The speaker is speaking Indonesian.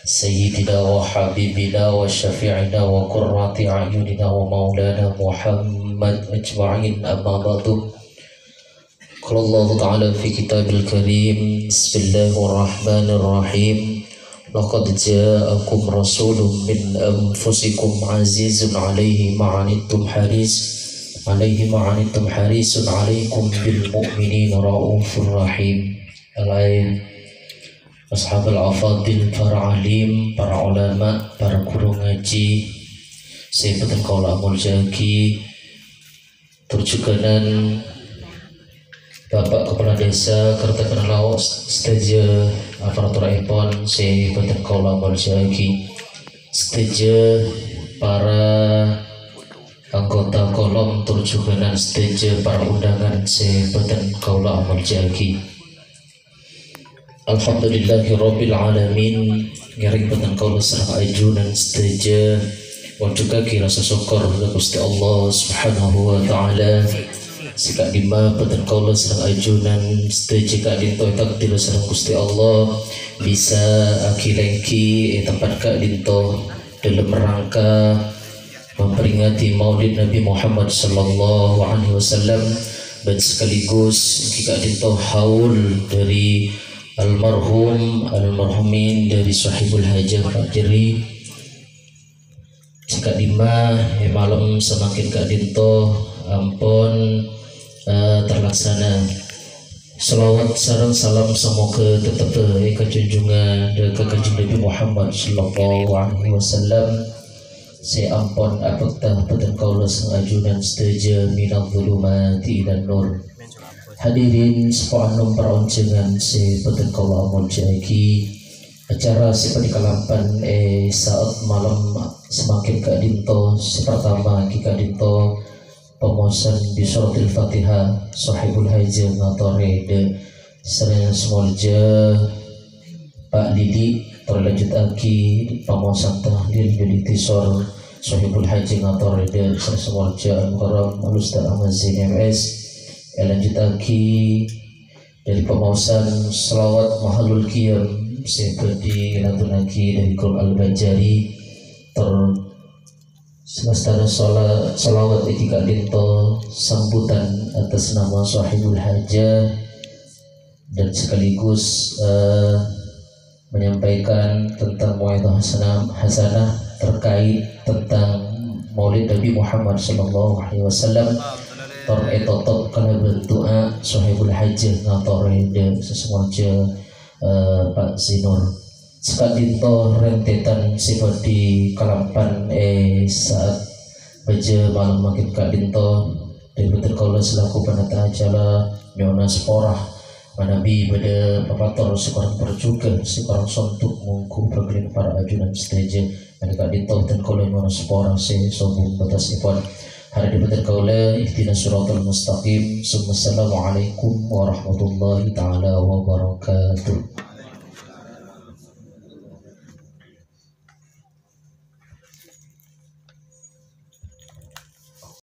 سيدنا وحبيبنا وشفيعنا وقرة أعيننا ومولانا محمد أجمعين. أما بعد، قال الله تعالى في كتاب الكريم: بسم الله الرحمن الرحيم. لقد جاءكم رسول من أنفسكم عزيز عليه ما عنتم حريص عليكم بالمؤمنين رؤوف رحيم. Ashabul afadil, para alim, para ulama, para guru ngaji, sahabat kaula muljaki, turjukanan Bapak Kepala Desa Kertakan Laos, stage aparatur iPhone, sahabat kaula muljaki, stage para anggota kolom turjukanan, stage para undangan, sahabat kaula muljaki. Alhamdulillahi Rabbil Alamin. Ngiring petang kaula sareng ajunan seteja wajuga kira syukur kepada Gusti Allah Subhanahu wa taala. Sika dima petang kaula sareng ajunan seteja ka dinto takdir sareng Gusti Allah bisa akilengki tempat ka dinto dalam rangka memperingati Maulid Nabi Muhammad sallallahu alaihi wasallam dan sekaligus kita dinto haul dari almarhumin dari sahibul hajah Pak Jeri. Jika dima malam semakin kak dinto ampun terlaksana. Salawat sareng salam semoga tetap ke junjungan ke kanjeng Nabi Muhammad sallallahu alaihi wasallam. Saya ampun apakah pada kaula sang ajunan setuju minal zulumati ilan nur. Hadirin sepanjang peroncengan sepetan kaula muljaki, acara seperti kalampan saat malam semakin ke dinto pertama kita dinto pemosan di suratul Fatihah sahibul hajah ngatore de seraya semolja Pak Didi terlanjut lagi pemosan tahlil jadi tisor sahibul hajah ngatore de seraya semolja al-mukarram al-ustaz Ahmad Zain MS. Lanjut lagi dari pemausan selawat mahalul qiyam seperti lanjut lagi dari Qul al-Bajari semestana salawat etika dinto sambutan atas nama sahibul hajah dan sekaligus menyampaikan tentang mu'idhah hasanah terkait tentang Maulid Nabi Muhammad sallallahu alaihi wasallam. Etotot kalau berdoa sahibul hajah ngatore de sesuatu Pak Zinur sekadinto rentetan seperti kalampan saat baca malam makin kadinto dan betul kalau selaku penata acara nyona sporah manabi pada papator sekarang perjuga sekarang sontuk mungku bergelin para ajunan stage dan kadinto dan kalau nyona sporah sobung batas ipon. Hari di betul kaula ihdinas siratal mustaqim. Assalamualaikum warahmatullahi taala wabarakatuh.